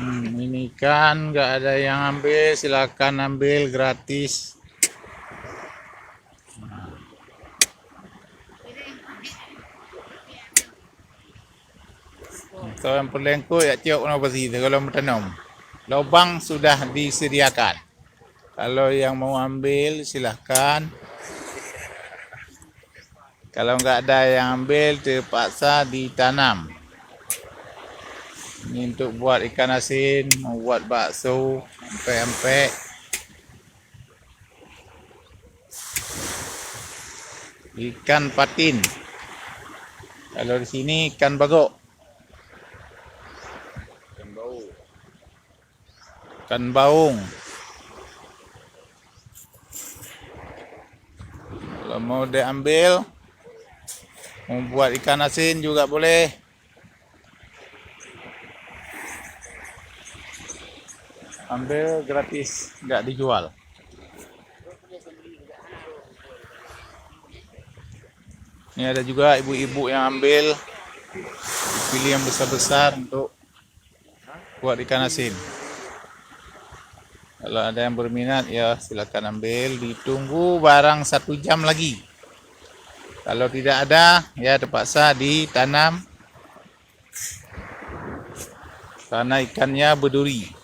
Ini ikan nggak ada yang ambil, silakan ambil gratis. Kalau yang pelengkuk ya tiok kenapa sih kalau mau tanam. Lubang sudah disediakan. Kalau yang mau ambil silahkan. Kalau nggak ada yang ambil terpaksa ditanam. Ini untuk buat ikan asin, mau buat bakso, empek-empek. Ikan patin. Kalau di sini ikan bagok. Ikan baung. Kalau mau diambil, mau buat ikan asin juga boleh. Ambil gratis, nggak dijual. Ini ada juga ibu-ibu yang ambil, pilih yang besar-besar untuk buat ikan asin. Kalau ada yang berminat ya silakan ambil. Ditunggu barang 1 jam lagi. Kalau tidak ada ya terpaksa ditanam karena ikannya berduri.